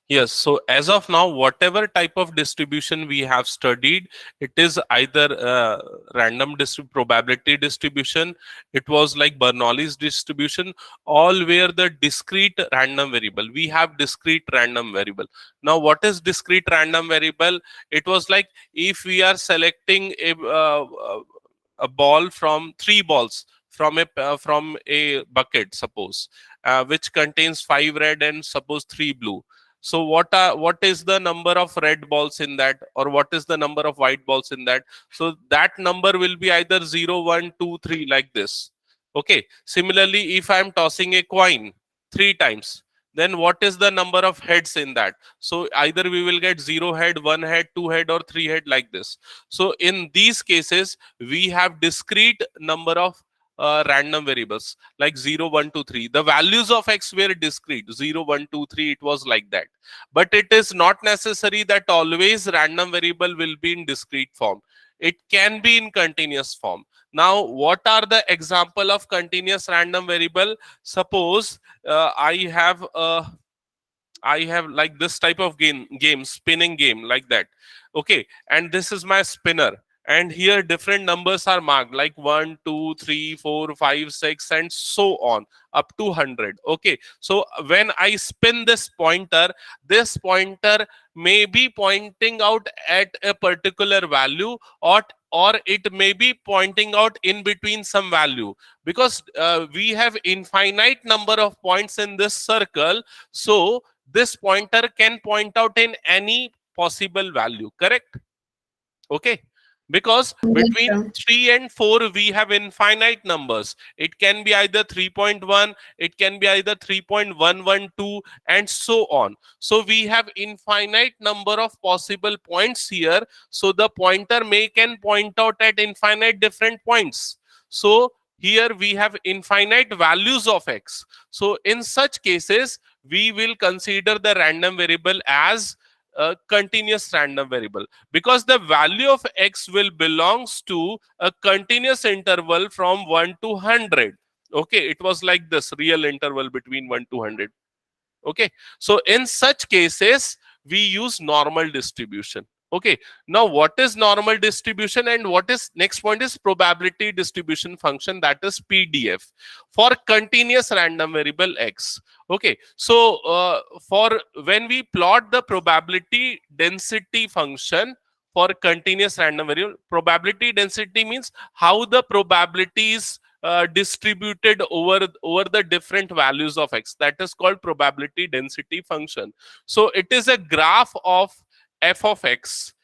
Yes, so as of now, whatever type of distribution we have studied, it is either probability distribution, it was like Bernoulli's distribution, all were the discrete random variable. We have discrete random variable. Now, what is discrete random variable? It was like if we are selecting a ball from three balls from a bucket, suppose, which contains five red and suppose three blue. So what is the number of red balls in that, or what is the number of white balls in that? So that number will be either 0, 1, 2, 3, like this. Okay. Similarly, if I am tossing a coin three times, then what is the number of heads in that? So either we will get 0 head, 1 head, 2 head, or 3 head, like this. So in these cases, we have discrete number of random variables like 0, 1, 2, 3. The values of x were discrete, 0, 1, 2, 3, it was like that. But it is not necessary that always random variable will be in discrete form. It can be in continuous form. Now, what are the example of continuous random variable? Suppose I have like this type of game, spinning game, like that. Okay, and this is my spinner. And here different numbers are marked like 1, 2, 3, 4, 5, 6, and so on up to 100. Okay, so when I spin this pointer may be pointing out at a particular value, or it may be pointing out in between some value, because we have infinite number of points in this circle. So this pointer can point out in any possible value, correct? Okay, because Yes, between sir. 3 and 4 we have infinite numbers. It can be either 3.1, it can be either 3.112, and so on. So we have infinite number of possible points here. So the pointer may can point out at infinite different points. So here we have infinite values of x. So in such cases, we will consider the random variable as a continuous random variable, because the value of x will belongs to a continuous interval from 1 to 100. Okay, it was like this real interval between 1 to 100. Okay, so in such cases we use normal distribution. Okay, now what is normal distribution, and what is next point is probability distribution function, that is pdf, for continuous random variable x. Okay, so for when we plot the probability density function for continuous random variable, probability density means how the probabilities distributed over the different values of x, that is called probability density function. So it is a graph of f of x,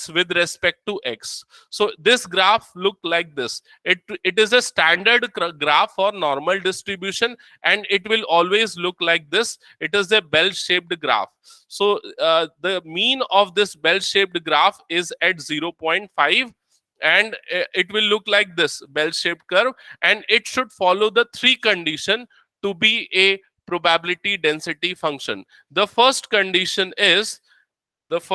with respect to x. So this graph look like this. It is a standard graph for normal distribution, and it will always look like this. It is a bell shaped graph. So the mean of this bell shaped graph is at 0.5, and it will look like this bell shaped curve, and it should follow the three condition to be a probability density function. The first condition is f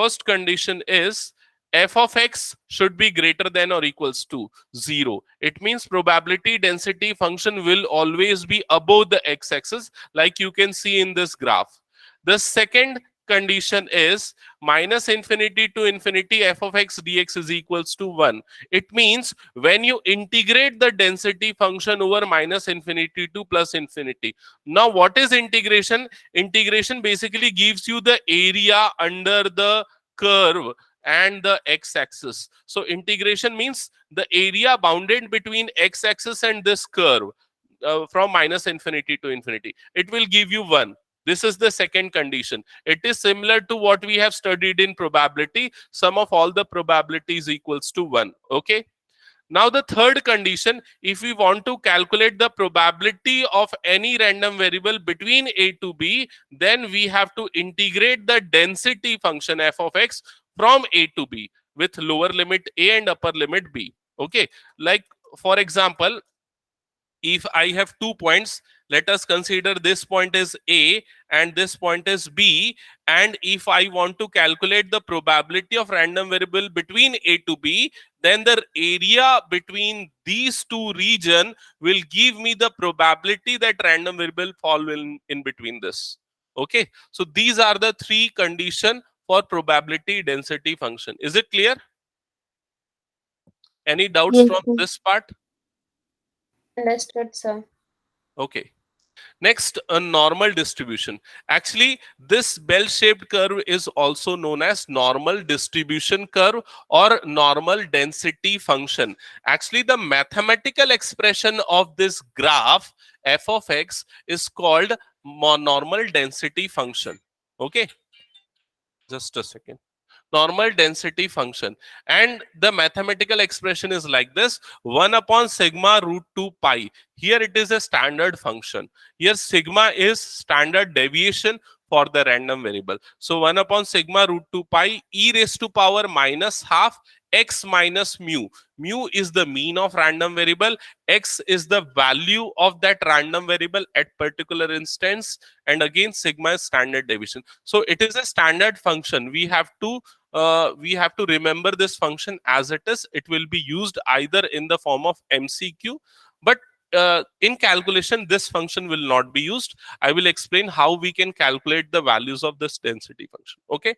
of x should be greater than or equals to 0. It means probability density function will always be above the x-axis, like you can see in this graph. The second condition is minus infinity to infinity f of x dx is equals to 1. It means when you integrate the density function over minus infinity to plus infinity. Now, what is integration? Integration basically gives you the area under the curve and the x-axis. So integration means the area bounded between x-axis and this curve, from minus infinity to infinity. It will give you 1. This is the second condition. It is similar to what we have studied in probability. Sum of all the probabilities equals to 1. Okay. Now the third condition, if we want to calculate the probability of any random variable between a to b, then we have to integrate the density function f of x from a to b with lower limit a and upper limit b. Okay, like for example, if I have 2 points, let us consider this point is A and this point is B. And if I want to calculate the probability of random variable between A to B, then the area between these two region will give me the probability that random variable fall in between this. Okay, so these are the three condition for probability density function. Is it clear? Any doubts Yes, from sir. this part? Understood, sir. Okay. Next, a normal distribution. Actually, this bell-shaped curve is also known as normal distribution curve or normal density function. Actually, the mathematical expression of this graph f of x is called normal density function. Okay, just a second. Normal density function, and the mathematical expression is like this: 1 upon sigma root 2 pi. Here it is a standard function. Here sigma is standard deviation for the random variable. So 1 upon sigma root 2 pi e raised to power minus half x minus mu. Mu is the mean of random variable, x is the value of that random variable at particular instance, and again sigma is standard deviation. So it is a standard function. We have to remember this function as it is. It will be used either in the form of MCQ, but in calculation this function will not be used. I will explain how we can calculate the values of this density function. Okay.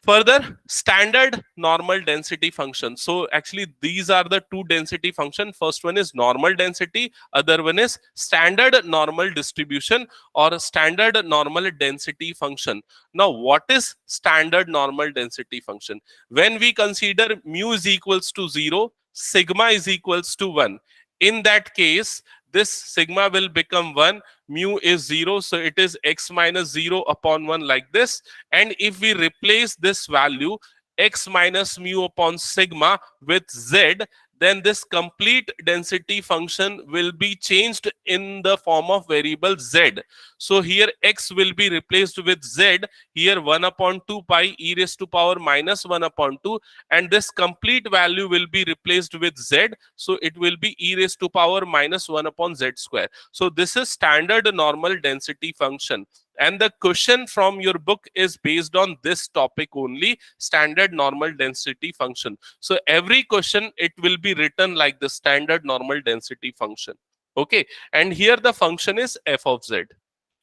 Further, standard normal density function. So actually these are the two density function. First one is normal density, other one is standard normal distribution or standard normal density function. Now what is standard normal density function? When we consider mu is equals to 0, sigma is equals to 1. In that case, this sigma will become 1, mu is 0, so it is x minus 0 upon 1 like this. And if we replace this value x minus mu upon sigma with z, then this complete density function will be changed in the form of variable z. So here x will be replaced with z. Here 1 upon 2 pi e raised to power minus 1 upon 2, and this complete value will be replaced with z. So it will be e raised to power minus 1 upon z square. So this is standard normal density function, and the question from your book is based on this topic only, standard normal density function. So every question it will be written like the standard normal density function. Okay, and here the function is f of z.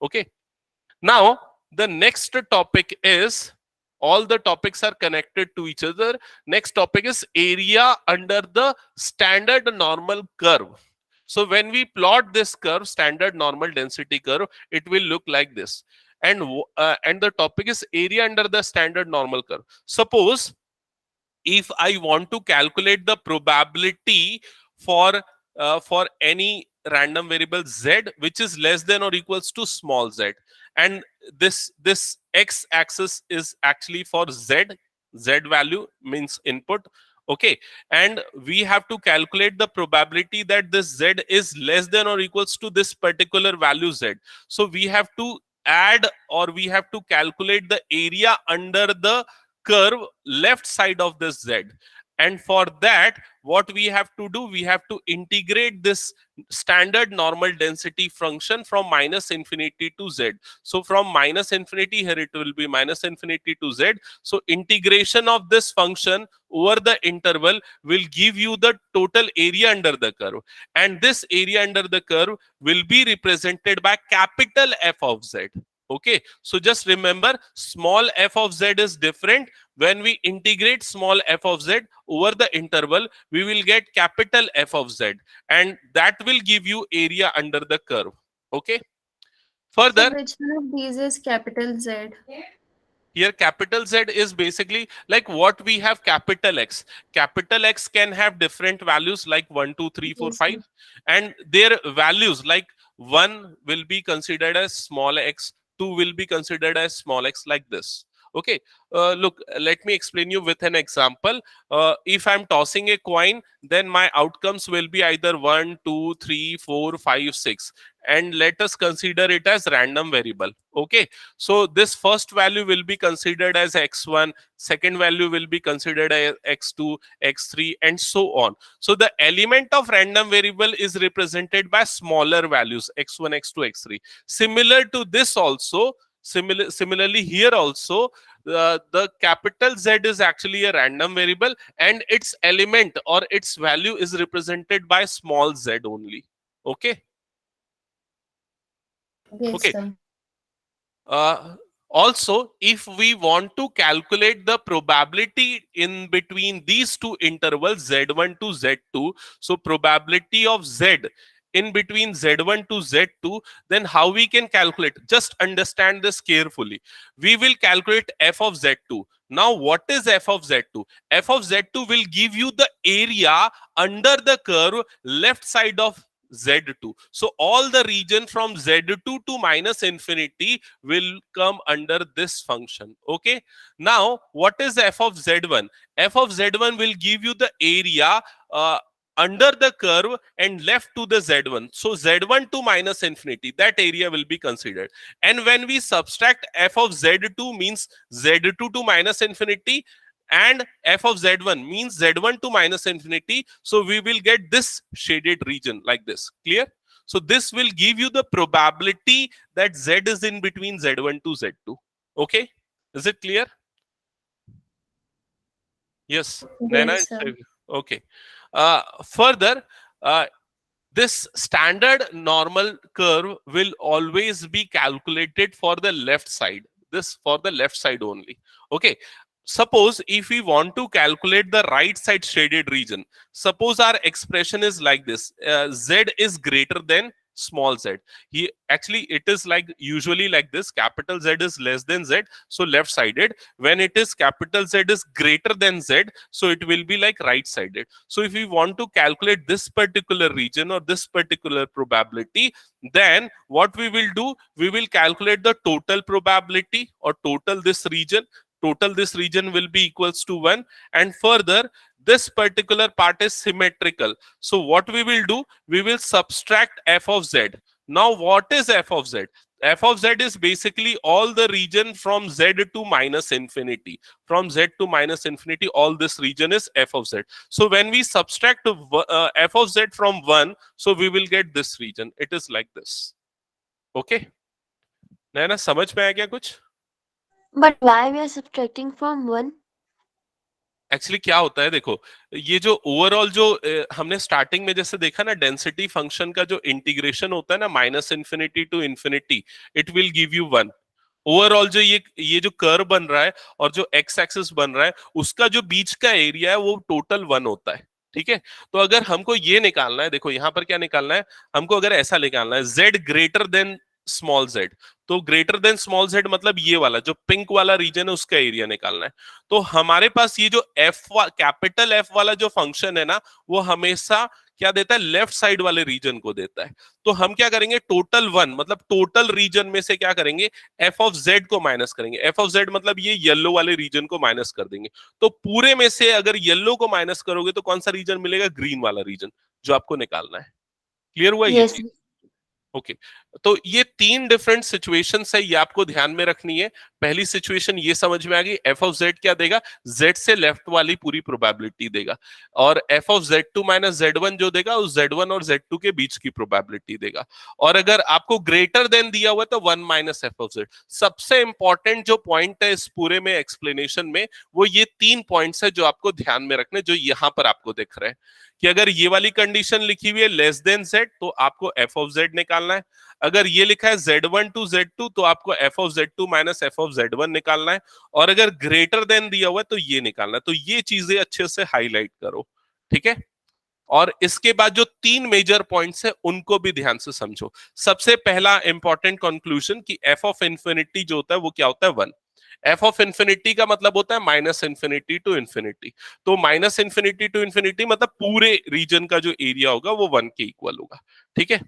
Okay, now the next topic is, all the topics are connected to each other. Next topic is area under the standard normal curve. So when we plot this curve, standard normal density curve, it will look like this. And the topic is area under the standard normal curve. Suppose if I want to calculate the probability for for any random variable z which is less than or equals to small z, and this x axis is actually for z value means input. Okay, and we have to calculate the probability that this z is less than or equals to this particular value z. So we have to add, or we have to calculate the area under the curve left side of this z. And for that, what we have to do, we have to integrate this standard normal density function from minus infinity to z. So from minus infinity, here it will be minus infinity to z. So integration of this function over the interval will give you the total area under the curve, and this area under the curve will be represented by capital F of z. Okay, so just remember, small f of z is different. When we integrate small f of z over the interval, we will get capital F of z, and that will give you area under the curve. Okay, So further, which one of these is capital Z? here capital Z is basically like what we have capital X. Capital X can have different values like 1 2 3 4 Yes, 5, sir. and their values like 1 will be considered as small x, 2 will be considered as small x, like this. Okay, look, let me explain you with an example. If I'm tossing a coin, then my outcomes will be either 1 2 3 4 5 6, and let us consider it as random variable. Okay, so this first value will be considered as x1, second value will be considered as x2, x3, and so on. So the element of random variable is represented by smaller values x1, x2, x3. Similar to this also, similarly here also, the capital Z is actually a random variable, and its element or its value is represented by small z only. Okay. Yes, Okay. sir. Uh, Also, if we want to calculate the probability in between these two intervals z1 to z2, so probability of z in between z1 to z2, then how we can calculate? Just understand this carefully. We will calculate f of z2. Now, what is f of z2? F of z2 will give you the area under the curve left side of z2. So all the region from z2 to minus infinity will come under this function. Okay. Now, what is f of z1? F of z1 will give you the area uh, under the curve and left to the z1. So z1 to minus infinity, that area will be considered. And when we subtract f of z2 means z2 to minus infinity, and f of z1 means z1 to minus infinity. So we will get this shaded region like this. Clear? So this will give you the probability that z is in between z1 to z2. Okay? Is it clear? Yes, Naina Yes, and sir. Shiv. Okay. Further, uh, this standard normal curve will always be calculated for the left side. This for the left side only. Okay. Suppose if we want to calculate the right side shaded region, suppose our expression is like this: z is greater than small z. He actually, it is like usually like this: capital Z is less than z, so left sided. When it is capital Z is greater than z, so it will be like right sided. So if we want to calculate this particular region or this particular probability, then what we will do, we will calculate the total probability or total this region. Total this region will be equals to 1. And further, this particular part is symmetrical. So what we will do, we will subtract f of z. Now what is f of z? F of z is basically all the region from z to minus infinity. From z to minus infinity, all this region is f of z. So when we subtract f of z from 1, so we will get this region. It is like this. Okay? नैना समझ में आया क्या कुछ? But why we are subtracting from 1? Actually क्या होता है देखो, ये जो ओवरऑल जो हमने स्टार्टिंग में जैसे देखा ना, डेंसिटी फंक्शन का जो इंटीग्रेशन होता है ना, minus infinity to infinity, it will give you 1। Overall जो ये जो कर्व बन रहा है और जो एक्स एक्सिस बन रहा है, उसका जो बीच का एरिया है वो टोटल 1 होता है। ठीक है, तो अगर हमको ये निकालना है, देखो यहां पर क्या निकालना है हमको, अगर ऐसा निकालना है z greater than small z, तो ग्रेटर देन स्मॉल z मतलब ये वाला जो पिंक वाला रीजन है उसका एरिया निकालना है। तो हमारे पास ये जो कैपिटल एफ वाला जो फंक्शन है ना, वो हमेशा क्या देता है, लेफ्ट साइड वाले रीजन को देता है। तो हम क्या करेंगे, टोटल 1 मतलब टोटल रीजन में से क्या करेंगे, एफ ऑफ जेड को माइनस करेंगे। एफ ऑफ जेड मतलब ये येलो वाले रीजन को माइनस कर देंगे। तो पूरे में से अगर येलो को माइनस करोगे तो कौन सा रीजन मिलेगा, ग्रीन वाला रीजन, जो आपको निकालना है। क्लियर हुआ ये Yes. चीज? ओके। तो ये 3 डिफरेंट सिचुएशंस है, ये आपको ध्यान में रखनी है। पहली सिचुएशन ये समझ में आ गई, एफ ऑफ जेड क्या देगा, जेड से लेफ्ट वाली पूरी प्रोबेबिलिटी देगा। और F of Z two minus Z one जो देगा, उस जेड वन और जेड टू के बीच की प्रोबेबिलिटी देगा। और अगर आपको ग्रेटर देन दिया हुआ तो 1 माइनस एफ ऑफ जेड। सबसे इंपॉर्टेंट जो पॉइंट है इस पूरे में एक्सप्लेनेशन में, वो ये 3 पॉइंट्स है जो आपको ध्यान में रखने, जो यहां पर आपको दिख रहे हैं कि अगर ये वाली कंडीशन लिखी हुई है लेस देन जेड, तो आपको एफ ऑफ जेड निकालना है। अगर ये लिखा है z1 टू z2, तो आपको f of z2 minus f of z1 निकालना है। और अगर ग्रेटर देन दिया हुआ है तो ये निकालना है। तो ये चीजें अच्छे से हाईलाइट करो, ठीक है। और इसके बाद जो 3 मेजर पॉइंट्स है उनको भी ध्यान से समझो। सबसे पहला इंपॉर्टेंट कंक्लूजन कि f ऑफ इंफिनिटी जो होता है वो क्या होता है, 1। एफ ऑफ इंफिनिटी का मतलब होता है माइनस इंफिनिटी टू इंफिनिटी। तो माइनस इंफिनिटी टू इंफिनिटी मतलब पूरे रीजन का जो एरिया होगा वो 1 के इक्वल होगा, ठीक है।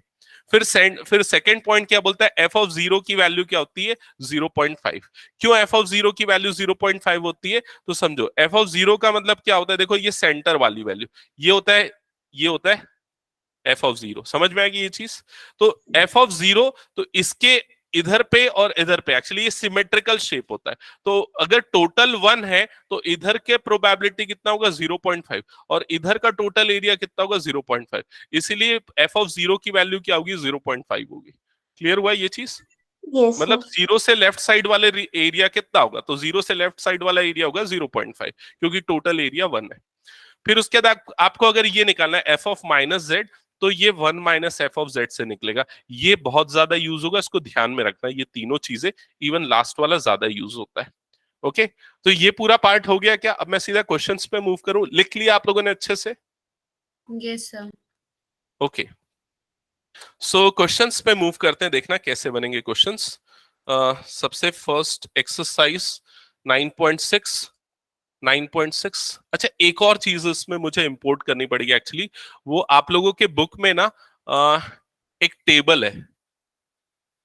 फिर सेकंड पॉइंट क्या बोलता है, एफ ऑफ जीरो की वैल्यू क्या होती है, 0.5। क्यों एफ ऑफ जीरो की वैल्यू 0.5 होती है, तो समझो एफ ऑफ जीरो का मतलब क्या होता है। देखो ये सेंटर वाली वैल्यू, ये होता है, ये होता है एफ ऑफ जीरो। समझ में आएगी ये चीज? तो एफ ऑफ जीरो, तो इसके इधर पे और इधर पे एक्चुअली ये सिमेट्रिकल शेप होता है। तो अगर टोटल 1 है तो इधर के प्रोबेबिलिटी कितना होगा, 0.5, और इधर का टोटल एरिया कितना होगा, 0.5। इसीलिए एफ ऑफ जीरो की वैल्यू क्या होगी, 0.5 होगी। क्लियर हुआ ये चीज? Yes, मतलब sir. जीरो से लेफ्ट साइड वाले एरिया कितना होगा, तो जीरो से लेफ्ट साइड वाला एरिया होगा 0.5, क्योंकि टोटल एरिया 1 है। फिर उसके बाद आपको अगर ये निकालना है एफ ऑफ माइनस जेड, तो ये 1 - f(z) से निकलेगा। ये बहुत ज्यादा यूज होगा, इसको ध्यान में रखना, ये तीनों चीजें, इवन लास्ट वाला ज्यादा यूज होता है। ओके, तो ये पूरा पार्ट हो गया क्या? अब मैं सीधा क्वेश्चंस पे मूव करूं, लिख लिया आप लोगों ने अच्छे से? Yes, sir. ओके, सो क्वेश्चंस पे मूव करते हैं, देखना कैसे बनेंगे क्वेश्चंस। सबसे फर्स्ट एक्सरसाइज 9.6। 9.6, अच्छा एक और चीज इसमें मुझे इंपोर्ट करनी पड़ेगी एक्चुअली। वो आप लोगों के बुक में ना एक टेबल है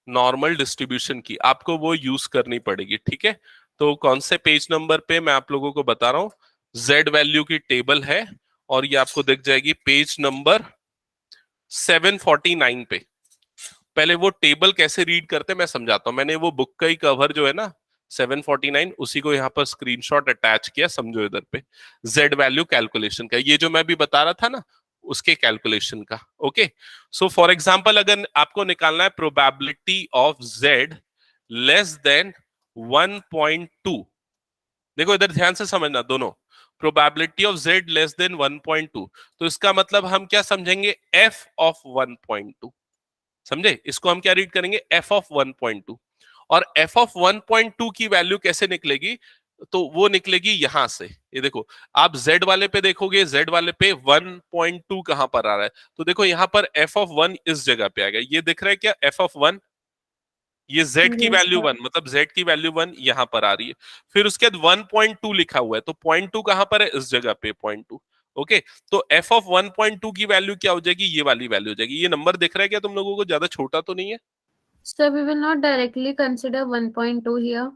नॉर्मल डिस्ट्रीब्यूशन की, आपको वो यूज करनी पड़ेगी, ठीक है? तो कौन से पेज नंबर पे, मैं आप लोगों को बता रहा हूँ, जेड वैल्यू की टेबल है, और ये आपको दिख जाएगी पेज नंबर 749 पे। पहले वो टेबल कैसे रीड करते हैं मैं समझाता हूँ। मैंने वो बुक का ही कवर जो है ना 749, उसी को यहाँ पर स्क्रीनशॉट अटैच किया, समझो इधर पे, जेड वैल्यू कैलकुलेशन का, ये जो मैं भी बता रहा था ना उसके कैलकुलेशन का। ओके, सो फॉर एग्जांपल अगर आपको निकालना है probability of Z less than 1.2, देखो इधर ध्यान से समझना दोनों, probability of Z less than 1.2, तो इसका मतलब हम क्या समझेंगे, एफ ऑफ 1.2, समझे? इसको हम क्या रीड करेंगे, एफ ऑफ 1.2। और एफ ऑफ 1.2 की वैल्यू कैसे निकलेगी, तो वो निकलेगी यहां से, ये देखो, आप z वाले पे देखोगे, z वाले पे 1.2 कहां पर आ रहा है, तो देखो यहां पर एफ ऑफ 1 इस जगह पे आ गया, ये दिख रहा है क्या, एफ ऑफ 1, ये z की Yes, वैल्यू sir. 1, मतलब z की वैल्यू 1 यहां पर आ रही है। फिर उसके बाद 1.2 लिखा हुआ है, तो 0.2 कहां पर है, इस जगह पे 0.2। ओके, तो f ऑफ 1.2 की वैल्यू क्या हो जाएगी, ये वाली वैल्यू हो जाएगी। ये नंबर दिख रहा है क्या तुम लोगों को, ज्यादा छोटा तो नहीं है? So we will not directly consider 1.2 here.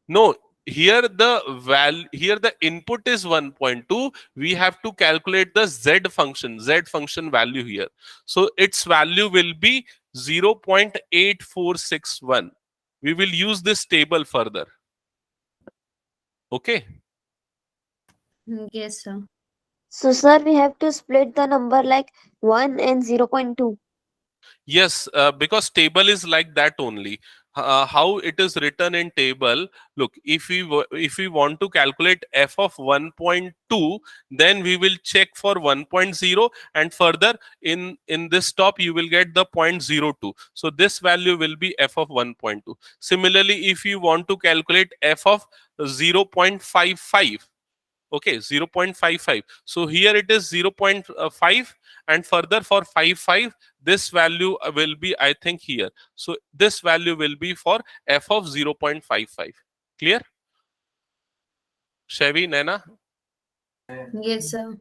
No, here the input is 1.2. We have to calculate the z function value here. So its value will be 0.8461. We will use this table further. Okay. Yes, sir. So, sir, we have to split the number like 1 and 0.2. Yes, because table is like that only. How it is written in table? Look, if we want to calculate f of 1.2, then we will check for 1.0, and further in this top you will get the 0.02. So this value will be f of 1.2. Similarly, if you want to calculate f of 0.55, okay, 0.55, so here it is 0.5, and further for 55 this value will be, I think, here, so this value will be for f of 0.55. Clear, Chevy, Nana? Yes, sir.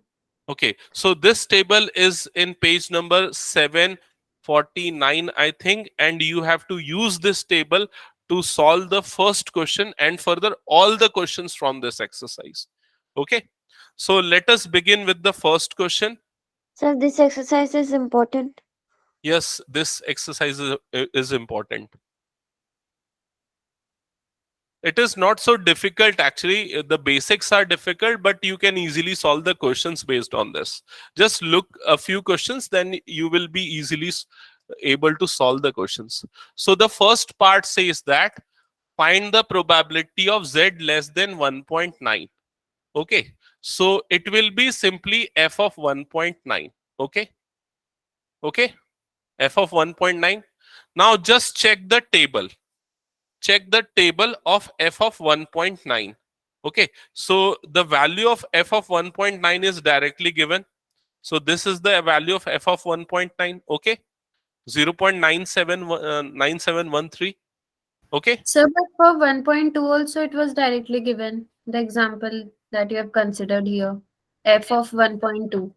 Okay, so this table is in page number 749, I think, and you have to use this table to solve the first question and further all the questions from this exercise. Okay, so let us begin with the first question. Sir, this exercise is important. Yes, this exercise is important. It is not so difficult actually. The basics are difficult, but you can easily solve the questions based on this. Just look a few questions, then you will be easily able to solve the questions. So the first part says that find the probability of z less than 1.9. Okay, so it will be simply f of 1.9. Okay, okay, f of 1.9. Now just check the table. Check the table of f of 1.9. Okay, so the value of f of 1.9 is directly given. So this is the value of f of 1.9. Okay, 0.9713. Okay, So, but for 1.2 also it was directly given. The example that you have considered here. F of 1.2.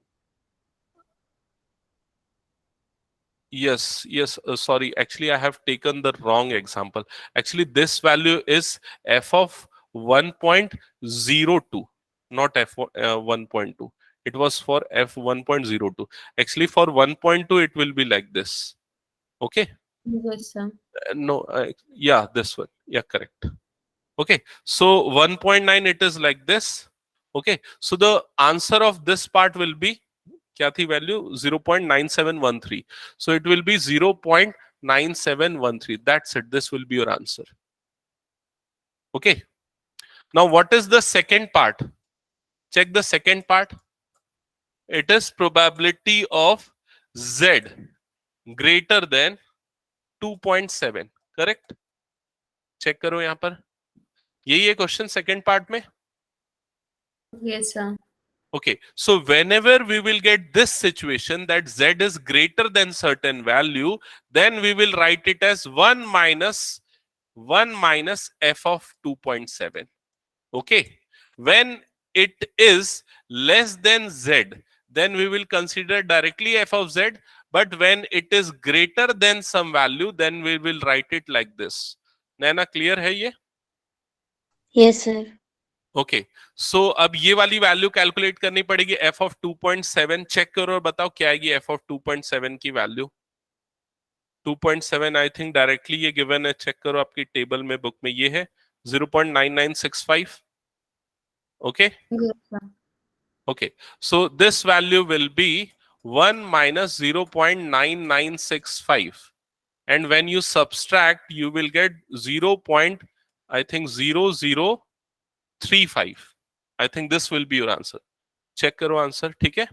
yes, yes, sorry, actually I have taken the wrong example. Actually this value is f of 1.02, not f 1.2. It was for f 1.02. Actually for 1.2 it will be like this. Okay, Yes, sir. no, yeah, this one, yeah, correct. Okay, so 1.9 it is like this. Okay, so the answer of this part will be क्या थी value, 0.9713. So it will be 0.9713. That's it, this will be your answer. Okay, now what is the second part? Check the second part. It is probability of z greater than 2.7, correct? Check करो यहां पर, यही है question second part में. Yes, sir. Okay, so whenever we will get this situation that z is greater than certain value, then we will write it as 1 minus f of 2.7. Okay, when it is less than z, then we will consider directly f of z, but when it is greater than some value, then we will write it like this. Naina clear है ये? Yes, sir. Okay, सो अब ये वाली value calculate करनी पड़ेगी f of 2.7. Check करो और बताओ क्या आएगी f ऑफ 2.7 की वैल्यू. 2.7 आई थिंक डायरेक्टली ये गिवन है, चेक करो आपकी टेबल में, बुक में ये है 0.9965. Okay, Yes, sir. okay, so this value will be 1 minus 0.9965, and when you subtract you will get 0. I think 0035. I think this will be your answer. Check करो answer, ठीक है?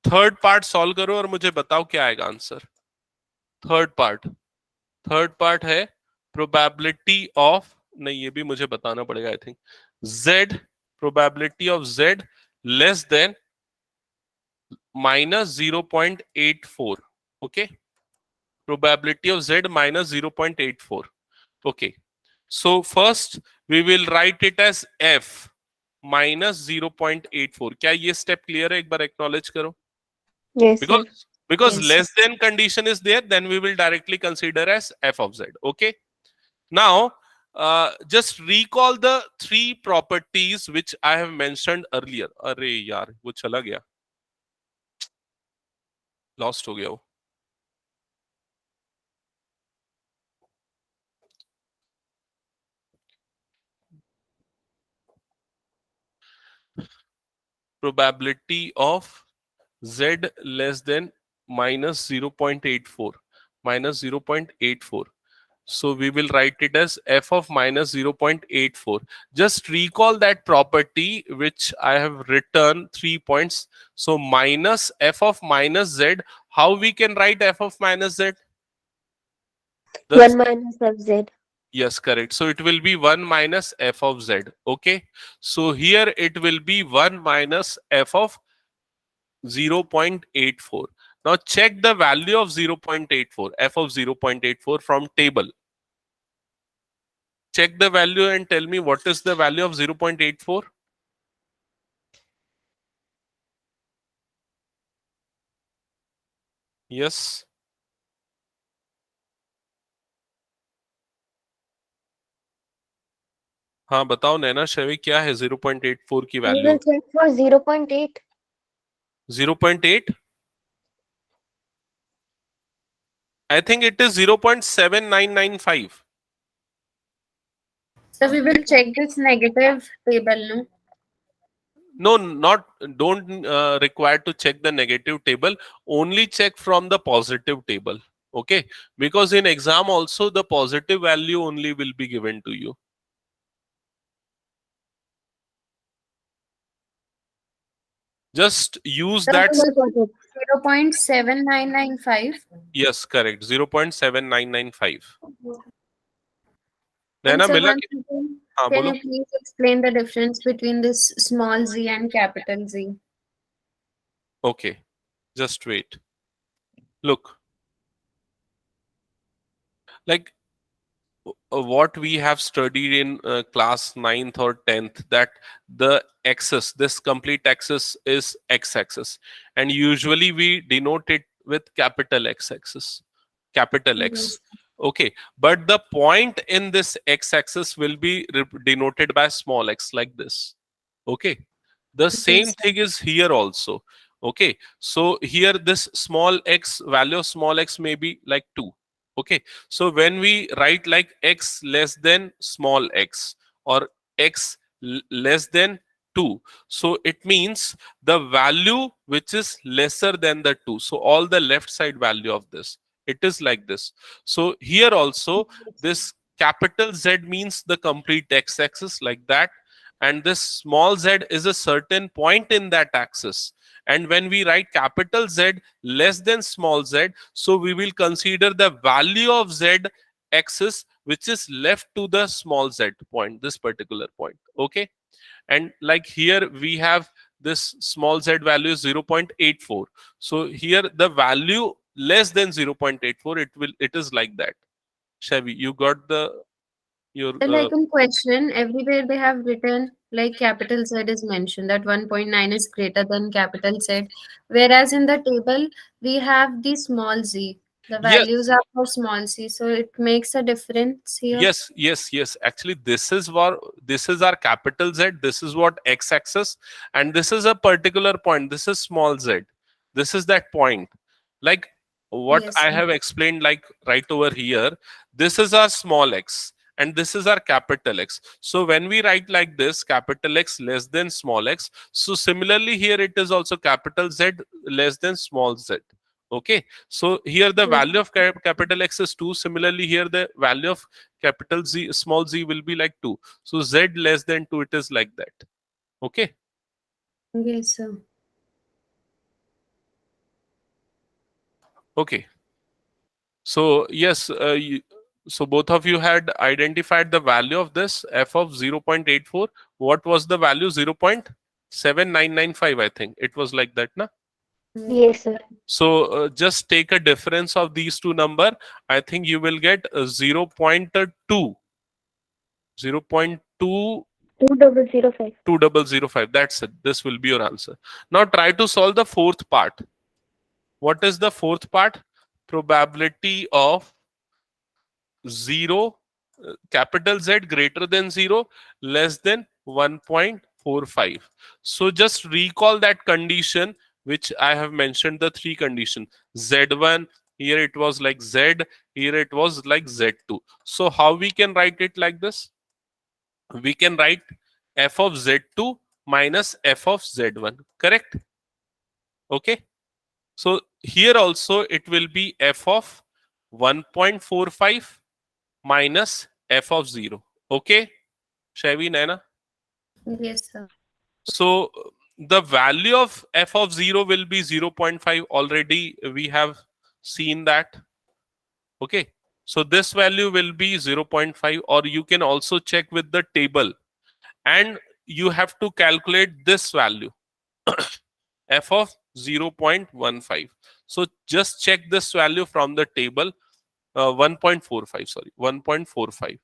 Third part solve करो और मुझे बताओ क्या आएगा answer. Third part है प्रोबेबिलिटी ऑफ, नहीं ये भी मुझे बताना पड़ेगा I think, z, probability of z less than minus 0.84. Okay, probability of z minus 0.84. Okay, so first we will write it as f minus 0.84. क्या ये स्टेप क्लियर है? एक बार एक्नॉलेज करो. Yes, sir. Because Yes, sir. less than condition is there, then we will directly consider as f of z. Okay, now just recall the three properties which I have mentioned earlier. अरे यार वो चला गया, lost हो गया वो. Probability of z less than minus 0.84, minus 0.84. So we will write it as f of minus 0.84. Just recall that property which I have written 3 points. So minus f of minus z. How we can write f of minus z? 1 The, minus of z. yes, correct. So it will be 1 minus f of z. Okay. So here it will be 1 minus f of 0.84. Now check the value of 0.84, f of 0.84 from table. Check the value and tell me what is the value of 0.84. Yes. हाँ बताओ नैना शैवी, क्या है 0.84 की We value? will check for 0.8. 0.8. I think it is 0.7995. So we will check this negative table, no? No, not, don't require to check the negative table. Only check from the positive table. Okay, because in exam also the positive value only will be given to you. Just use So that. we will put it 0.7995. Yes, correct. 0.7995. And Naina so मिला once कि? again, हाँ can बोलो. you please explain the difference between this small z and capital Z? Okay, just wait. Look, like what we have studied in class 9th or 10th, that the axis, this complete axis is x-axis, and usually we denote it with capital x-axis, capital X. Yes. Okay, but the point in this x-axis will be denoted by small x like this. Okay, the same Yes. thing is here also. Okay, so here this small x, value of small x may be like 2. Okay, so when we write like x less than small x or x less than 2, so it means the value which is lesser than the 2, so all the left side value of this, it is like this. So here also this capital Z means the complete x axis like that, and this small z is a certain point in that axis. And when we write capital Z less than small z, so we will consider the value of z axis which is left to the small z point, this particular point. Okay, and like here we have this small z value is 0.84. So here the value less than 0.84, it is like that. Shavi, you got the your So, like in question, everywhere they have written like capital Z is mentioned that 1.9 is greater than capital Z, whereas in the table we have the small z. The yes. values are for small c, so it makes a difference here. Yes. Actually, this is our capital Z. This is what x-axis, and this is a particular point. This is small z. This is that point. Like what Yes, I sir. have explained, like right over here. This is our small x, and this is our capital X. So when we write like this, capital X less than small x. So similarly here it is also capital Z less than small z. Okay, so here the Yes, value of capital X is 2. Similarly, here the value of capital Z, small z will be like 2. So Z less than 2, it is like that. Okay, yes, sir. okay. So yes, so both of you had identified the value of this f of 0.84. What was the value? 0.7995, I think. It was like that, na? Yes, sir. So just take a difference of these two number. I think you will get 0.2. 0.2 2005. 2005. That's it. This will be your answer. Now try to solve the fourth part. What is the fourth part? Probability of 0, capital Z greater than 0, less than 1.45. So just recall that condition which I have mentioned, the three conditions. Z1, here it was like Z, here it was like Z2. So how we can write it like this? We can write f of Z2 minus f of Z1, correct? Okay, so here also it will be f of 1.45 minus f of 0. Okay, Shavi, Naina? Yes, sir. So the value of f of 0 will be 0.5. Already we have seen that. Okay, so this value will be 0.5, or you can also check with the table, and you have to calculate this value f of 0.15. So just check this value from the table. 1.45, sorry, 1.45.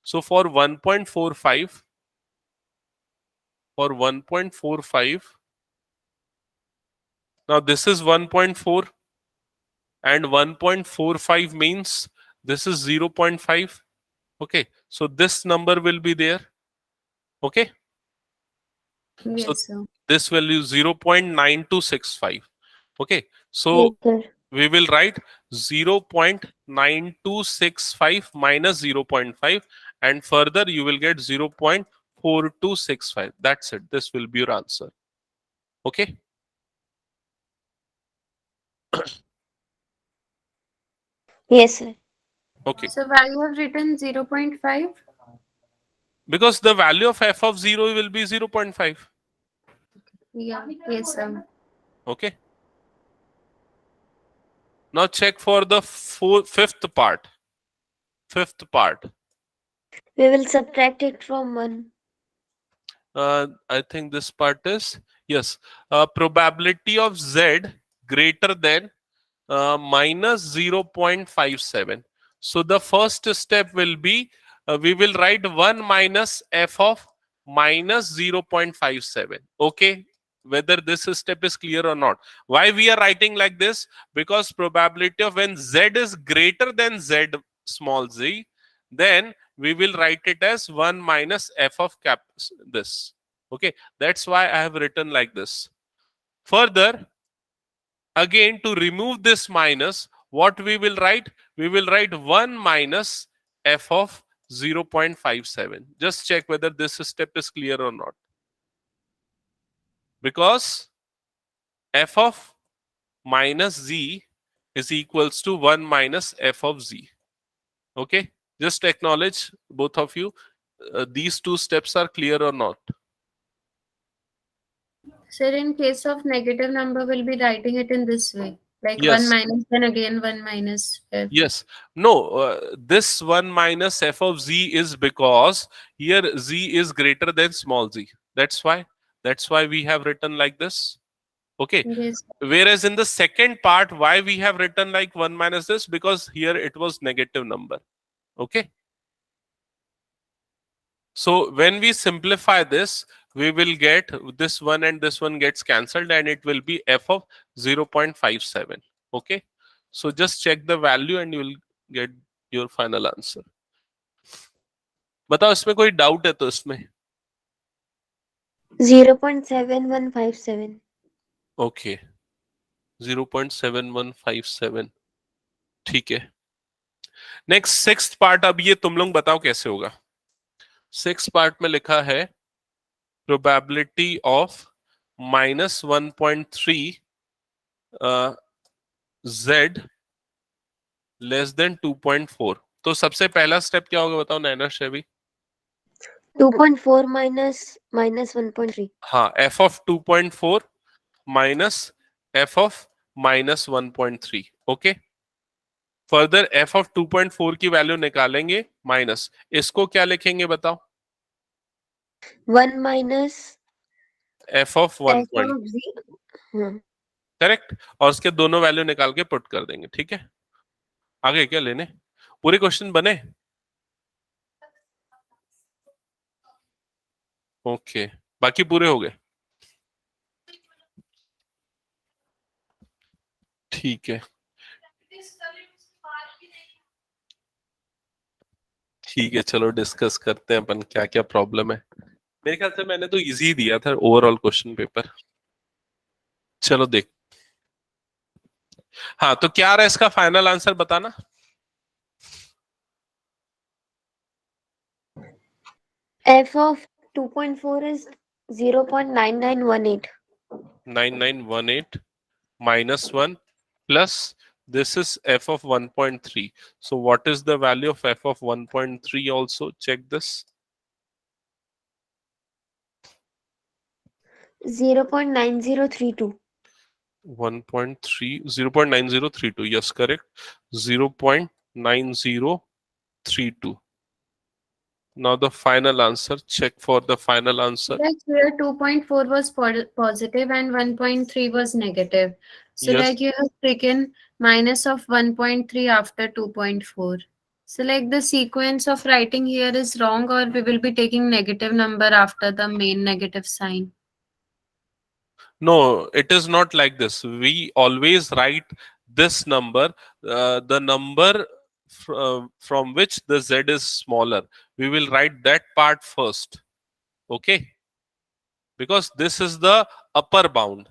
So for 1.45, for 1.45, now this is 1.4, and 1.45 means this is 0.5. Okay, so this number will be there. Okay, so Yes, sir. this value 0.9265. Okay, Yes, so sir. we will write 0.9265 minus 0.5, and further you will get 0.4265. That's it. This will be your answer. Okay, Yes, sir. okay. So why you have written 0.5? Because the value of f of 0 will be 0.5. Yeah, yes, sir. Okay, now check for the fifth part. Fifth part. We will subtract it from 1. I think this part is, yes, probability of z greater than minus 0.57. So the first step will be, we will write 1 minus f of minus 0.57. Okay, whether this step is clear or not. Why we are writing like this? Because probability of when z is greater than z small z, then we will write it as 1 minus f of cap this. Okay, that's why I have written like this. Further, again, to remove this minus, what we will write? We will write 1 minus f of 0.57. Just check whether this step is clear or not. Because f of minus z is equals to 1 minus f of z. Okay, just acknowledge, both of you, these two steps are clear or not. Sir, in case of negative number, we'll be writing it in this way, like 1 Yes, minus, then again 1 minus f. yes. No, this 1 minus f of z is because here z is greater than small z. That's why. That's why we have written like this. Okay. Yes. Whereas in the second part, why we have written like 1 minus this? Because here it was negative number. Okay. So when we simplify this, we will get this one and this one gets cancelled and it will be f of 0.57. Okay. So just check the value and you will get your final answer. बताओ इसमें कोई doubt है तो इसमें. 0.7157. Okay 0.7157. ठीक है. Next sixth part. अब ये तुम लोग बताओ कैसे होगा. सिक्स पार्ट में लिखा है probability of -1.3 z less than 2.4. तो सबसे पहला स्टेप क्या होगा बताओ नैना शेबी. 2.4 minus 1.3. हाँ, f of 2.4 minus f of -1.3. Okay. Further f of 2.4 की वैल्यू निकालेंगे माइनस इसको क्या लिखेंगे बताओ. 1 minus f of f 1 point. of z. हाँ. करेक्ट. और उसके दोनों वैल्यू निकाल के पुट कर देंगे. ठीक है. आगे क्या लेने. पूरे क्वेश्चन बने. ओके. बाकी पूरे हो गए. ठीक है. ठीक है चलो डिस्कस करते हैं अपन क्या क्या प्रॉब्लम है. मेरे ख्याल से मैंने तो इजी दिया था ओवरऑल क्वेश्चन पेपर. चलो देख. हाँ तो क्या रहा इसका फाइनल आंसर बताना. F of 2.4 is 0.9918. 9918 -1 plus this is f of 1.3. So what is the value of f of 1.3 also? Check this. 0.9032. 1.3 0.9032. Yes, correct. 0.9032. Now the final answer. Check for the final answer. Like here 2.4 was positive and 1.3 was negative. So Yes. like you have taken minus of 1.3 after 2.4. So like the sequence of writing here is wrong, or we will be taking negative number after the main negative sign. No, it is not like this. We always write this number, the number from which the z is smaller. We will write that part first. Okay. Because this is the upper bound,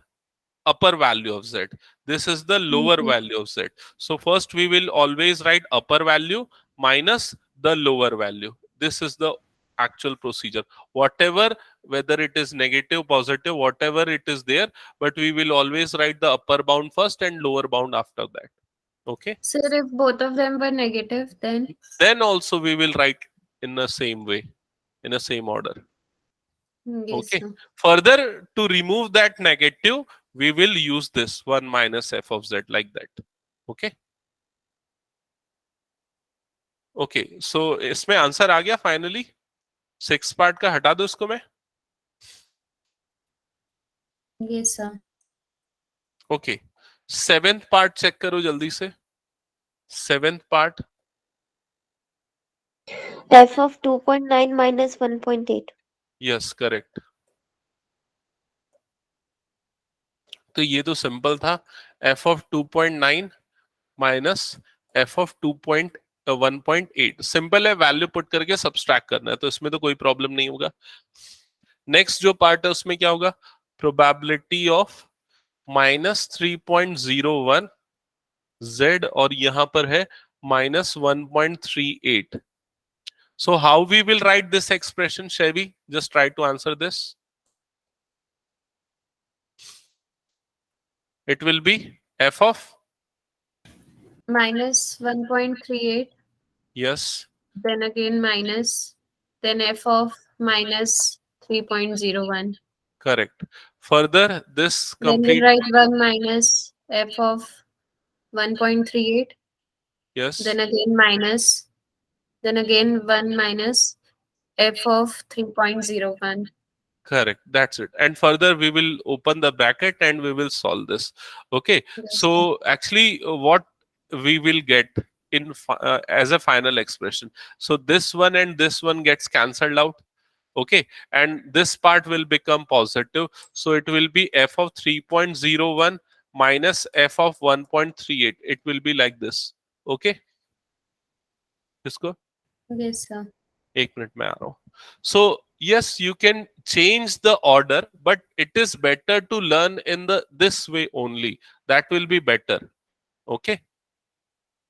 upper value of z. This is the lower Okay. value of z. So first we will always write upper value minus the lower value. This is the actual procedure. Whatever, whether it is negative, positive, whatever it is there, but we will always write the upper bound first and lower bound after that. Okay. So if both of them were negative, then Then also we will write in the same way, in the same order. yes, Okay. sir. Further, to remove that negative, we will use this 1 minus f of z like that. Okay. Okay. So इसमें answer आ गया finally. Six part का हटा दो इसको मैं. Yes, sir. Okay. Seventh part check करो जल्दी से. Seventh part. F of 2.9 minus 1.8. Yes correct. तो ये तो सिंपल था. f of 2.9 minus f of 2.1.8. Simple है. वैल्यू पुट करके सब्सट्रैक्ट करना है तो इसमें तो कोई प्रॉब्लम नहीं होगा. नेक्स्ट जो पार्ट है उसमें क्या होगा. प्रोबेबिलिटी ऑफ -3.01 z और यहां पर है -1.38. So how we will write this expression, Chevy? Just try to answer this. It will be f of, Minus 1.38, yes, then again minus, then f of minus 3.01. correct. Further, this Then we'll complete, write 1 minus f of 1.38. yes, Then again minus. Then again 1 minus f of 3.01. correct. That's it. And further, we will open the bracket and we will solve this. Okay. Yes, sir. So actually, what we will get as a final expression. So this one and this one gets cancelled out. Okay, and this part will become positive, so it will be f of 3.01 minus f of 1.38. It will be like this. Okay, इसको Yes, sir. एक minute में आ रहा हूँ. So yes, you can change the order, but it is better to learn in the this way only. That will be better. Okay,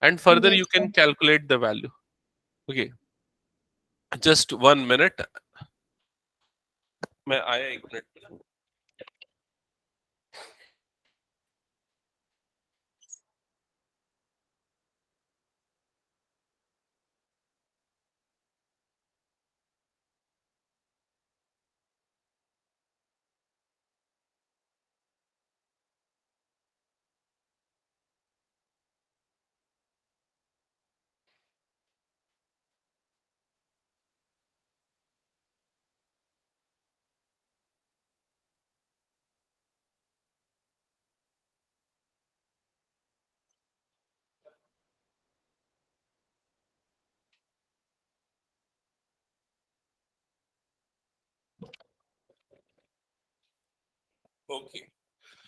and further you Yes, sir. can calculate the value. Okay, just 1 minute. मैं आया एक minute. Okay.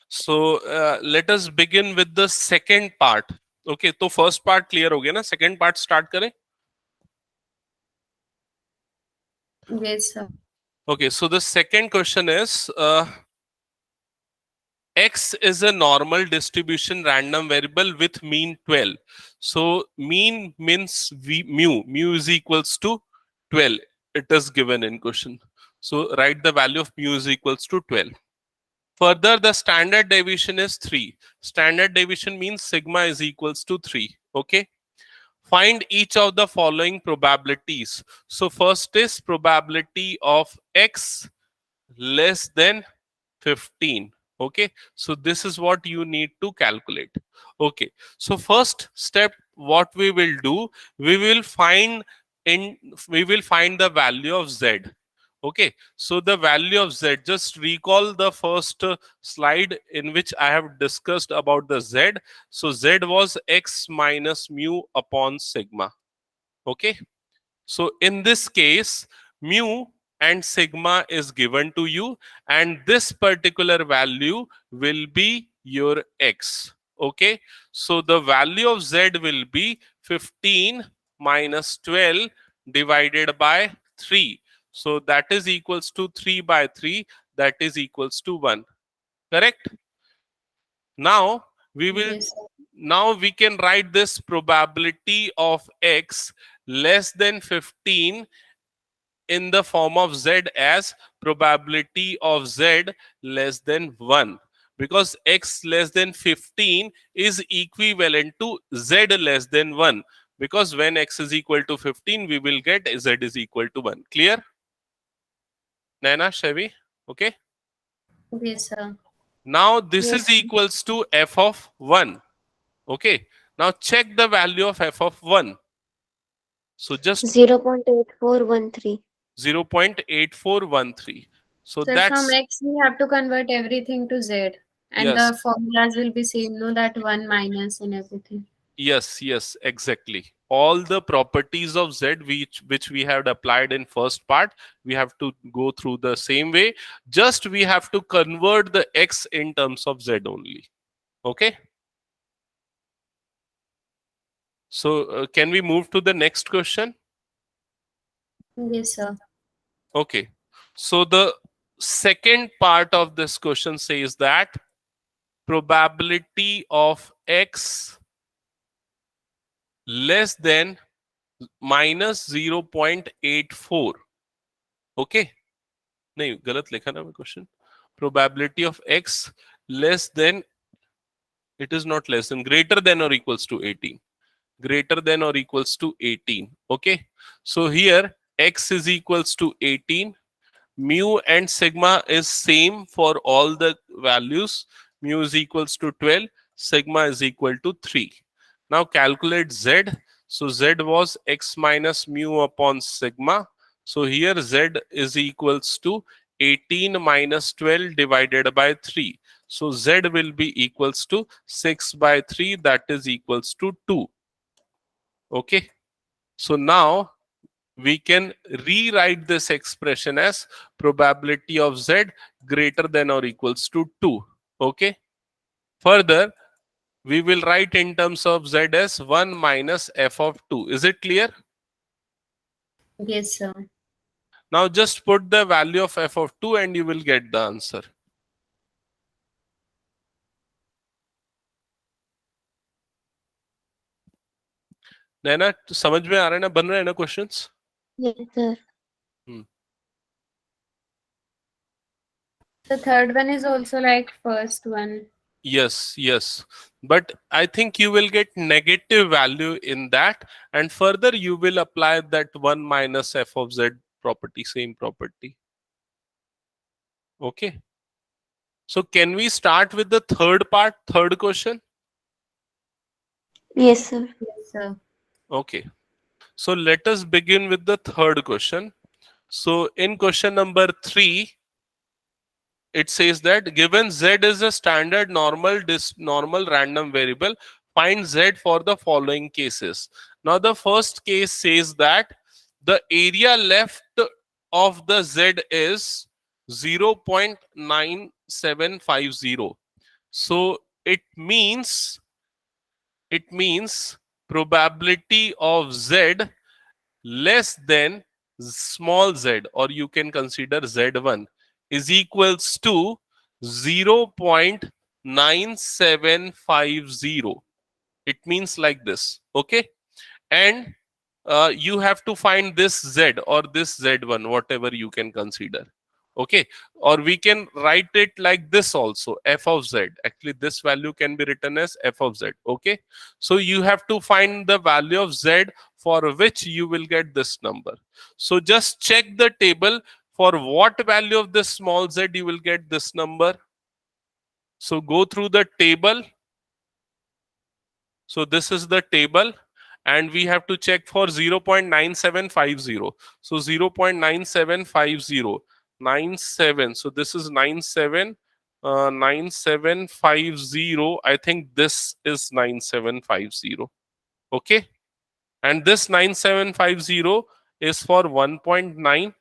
So let us begin with the second part. Okay, तो first part clear हो गया ना, second part start करें. Yes, sir. Okay, so the second question is x is a normal distribution random variable with mean 12. So mean means mu is equals to 12. It is given in question. So write the value of mu is equals to 12. Further, the standard deviation is 3. Standard deviation means sigma is equals to 3. Okay. Find each of the following probabilities. So first is probability of x less than 15. Okay. So this is what you need to calculate. Okay. So first step, what we will do, we will find in we will find the value of z. Okay, so the value of z, just recall the first slide in which I have discussed about the z. So z was x minus mu upon sigma. Okay, so in this case, mu and sigma is given to you, and this particular value will be your x. Okay, so the value of z will be 15 minus 12 divided by 3. So that is equals to 3 by 3, that is equals to 1. Correct? Now we will Yes, sir. now we can write this probability of x less than 15 in the form of z as probability of z less than 1, because x less than 15 is equivalent to z less than 1, because when x is equal to 15 we will get z is equal to 1. Clear, Naina, Chevy? Okay, Yes, sir. now this is Yes. equals to f of 1. Okay, now check the value of f of 1. So just 0.8413. 0.8413. So So from that's, x we have to convert everything to z, and yes, the formulas will be same, no, that 1 minus and everything. yes, exactly. All the properties of z which we had applied in first part, we have to go through the same way. Just we have to convert the x in terms of z only. Okay. So can we move to the next question? Yes, sir. Okay. So the second part of this question says that probability of x less than minus 0.84. Okay, नहीं गलत लिखा ना मैं question. Probability of x less than, it is not less than, greater than or equals to 18. Greater than or equals to 18. Okay, so here x is equals to 18, Mu and sigma is same for all the values. Mu is equals to 12, sigma is equal to 3. Now calculate z. So z was x minus mu upon sigma. So here z is equals to 18 minus 12 divided by 3. So z will be equals to 6 by 3, that is equals to 2. Okay. So now we can rewrite this expression as probability of z greater than or equals to 2. Okay. Further, we will write in terms of z as 1 minus f of 2. Is it clear? Yes, sir. Now just put the value of f of 2 and you will get the answer. नैना समझ में आ रहा है ना, बन रहे हैं ना questions? Yes, sir. The third one is also like first one. Yes, yes. But I think you will get negative value in that, and further you will apply that 1 minus f of z property, same property. Okay. So can we start with the third part, third question? Yes, sir. Yes, sir. Okay. So let us begin with the third question. So in question number 3, it says that given z is a standard normal random variable, find z for the following cases. Now the first case says that the area left of the z is 0.9750. So it means probability of z less than small z, or you can consider z1, is equals to 0.9750. It means like this. Okay. And you have to find this z or this z1, whatever you can consider. Okay. Or we can write it like this also, f of z. Actually this value can be written as f of z. Okay. So you have to find the value of z for which you will get this number. So just check the table for what value of this small z you will get this number. So go through the table. So this is the table, and we have to check for 0.9750. So 0.9750, 97. So this is 97, 9750. I think this is 9750. Okay. And this 9750 is for 1.9.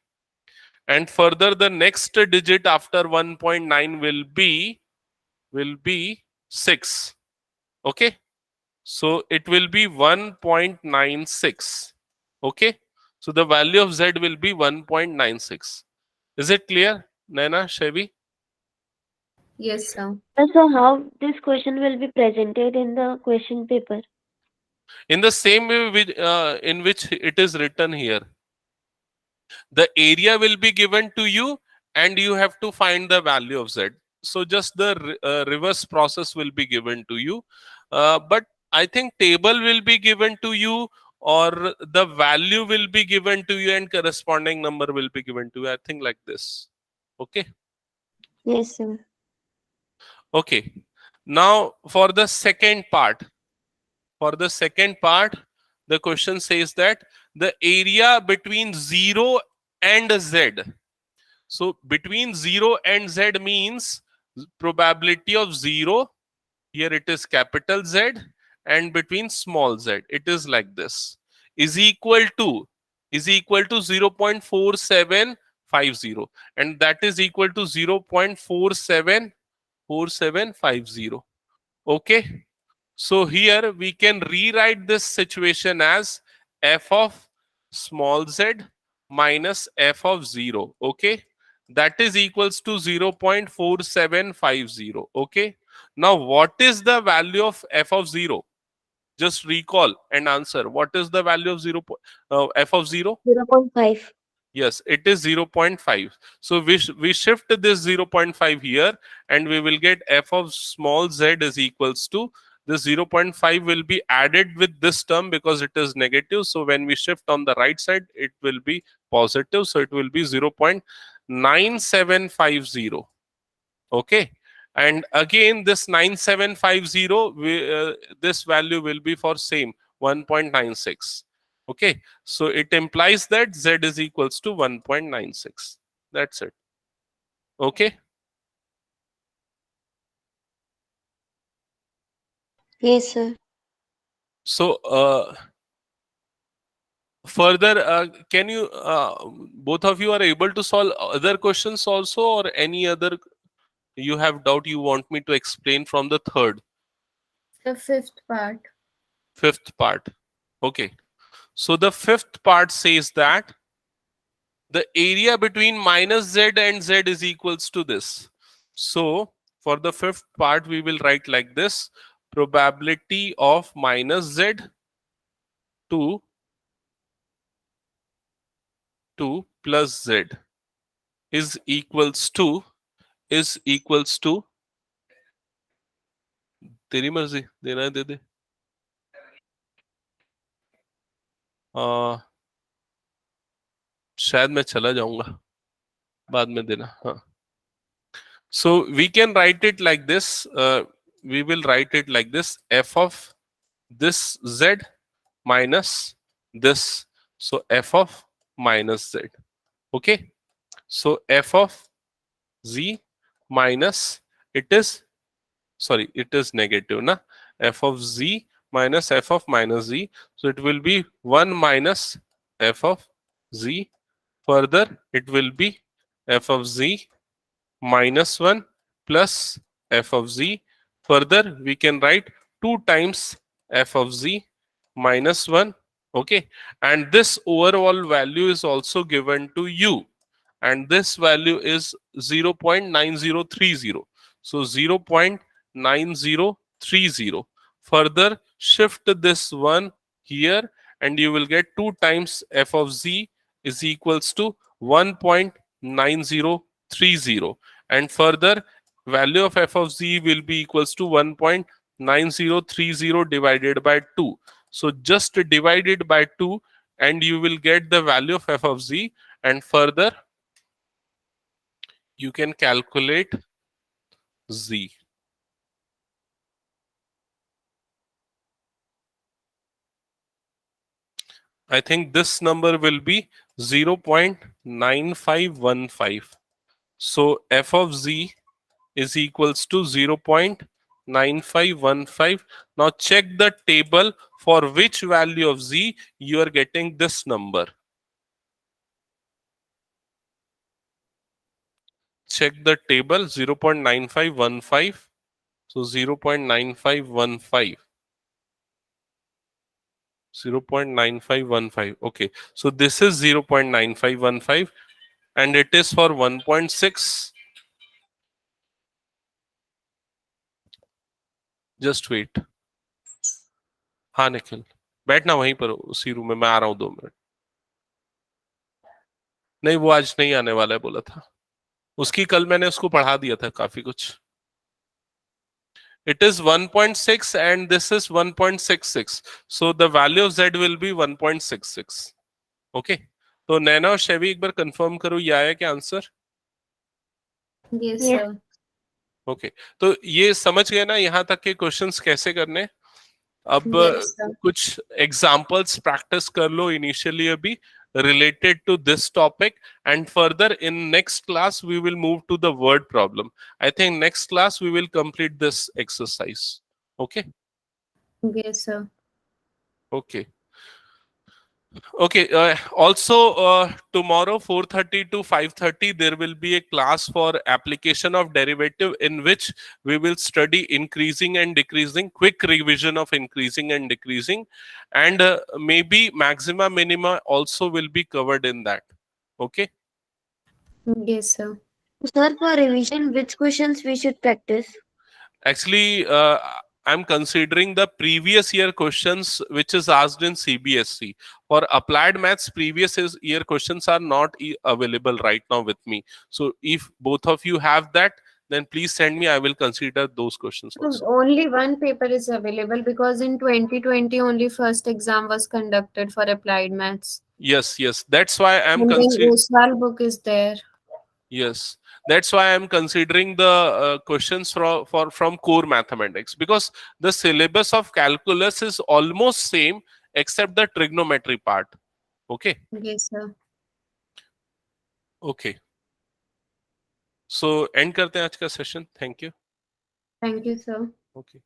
And further, the next digit after 1.9 will be 6. Okay. So it will be 1.96. Okay. So the value of z will be 1.96. Is it clear, Naina, Chevy? Yes, sir. So how this question will be presented in the question paper? In the same way in which it is written here, the area will be given to you and you have to find the value of z. So just the reverse process will be given to you. But I think table will be given to you, or the value will be given to you and corresponding number will be given to you. I think like this. Okay. Yes, sir. Okay. Now for the second part. For the second part, the question says that the area between 0 and z. So between 0 and z means probability of 0, here it is capital Z, and between small z, it is like this, is equal to 0.4750, and that is equal to 0.474750. Okay. So here we can rewrite this situation as f of small z minus f of 0. Okay. That is equals to 0.4750. Okay. Now what is the value of f of 0? Just recall and answer. What is the value of f of 0? 0.5. Yes, it is 0.5. So we shift this 0.5 here, and we will get f of small z is equals to this 0.5 will be added with this term because it is negative. So when we shift on the right side, it will be positive. So it will be 9750. Okay, and again this 9750, this value will be for same 1.96. Okay, so it implies that z is equals to 1.96. That's it. Okay, Yes, sir. so further, can you both of you are able to solve other questions also, or any other you have doubt you want me to explain from the third, The fifth part. fifth part? Okay, so the fifth part says that the area between minus z and z is equals to this. So for the fifth part we will write like this: probability of minus z to plus z is equals to is equals to, तेरी मर्जी देना है दे दे, शायद मैं चला जाऊंगा, बाद में देना, हाँ. So we can write it like this. We will write it like this: f of this z minus this. So f of minus z. Okay. So f of z minus, it is, sorry, it is negative, na? F of z minus f of minus z. So it will be 1 minus f of z. Further, it will be f of z minus 1 plus f of z. Further, we can write 2 times f of z minus 1. Okay. And this overall value is also given to you. And this value is 0.9030. So 0.9030. Further, shift this one here and you will get 2 times f of z is equals to 1.9030. And further, value of f of z will be equals to 1.9030 divided by 2. So just divide it by 2 and you will get the value of f of z. And further, you can calculate z. I think this number will be 0.9515. So f of z is equals to 0.9515. Now check the table for which value of z you are getting this number. Check the table 0.9515. So 0.9515. 0.9515. Okay, so this is 0.9515 and it is for 1.6. Just wait. हाँ निखिल, बैठना वहीं पर उसी room में, मैं आ रहा हूँ 2 minute. नहीं, वो आज नहीं आने वाला है बोला था. उसकी कल मैंने उसको पढ़ा दिया था काफी कुछ. It is 1.6 and this is 1.66. So the value of z will be 1.66. Okay. तो नैना और शेवी एक बार कंफर्म करो ये आया क्या answer? Yes, Yes. sir. Okay, तो ये समझ गए ना यहाँ तक के क्वेश्चंस कैसे करने. अब Yes, sir. कुछ एग्जांपल्स प्रैक्टिस कर लो इनिशियली अभी related to this topic, and further in next class we will move to the word problem. I think next class we will complete this exercise. Okay. Yes, sir. Okay. Okay. Also, tomorrow 4:30 to 5:30 there will be a class for application of derivative in which we will study increasing and decreasing, quick revision of increasing and decreasing, and maybe maxima minima also will be covered in that. Okay. Yes, sir. Sir, for revision, which questions we should practice? Actually, I'm considering the previous year questions which is asked in CBSE. For applied maths, previous year questions are not available right now with me. So if both of you have that, then please send me. I will consider those questions So also. only one paper is available because in 2020 only first exam was conducted for applied maths. Yes, yes. That's why I'm And then considering. OSAL book is there. Yes, that's why I'm considering the questions from core mathematics, because the syllabus of calculus is almost same except the trigonometry part. Okay, Yes, sir. okay. So end करते हैं आज का session. Thank you. Thank you, sir. Okay.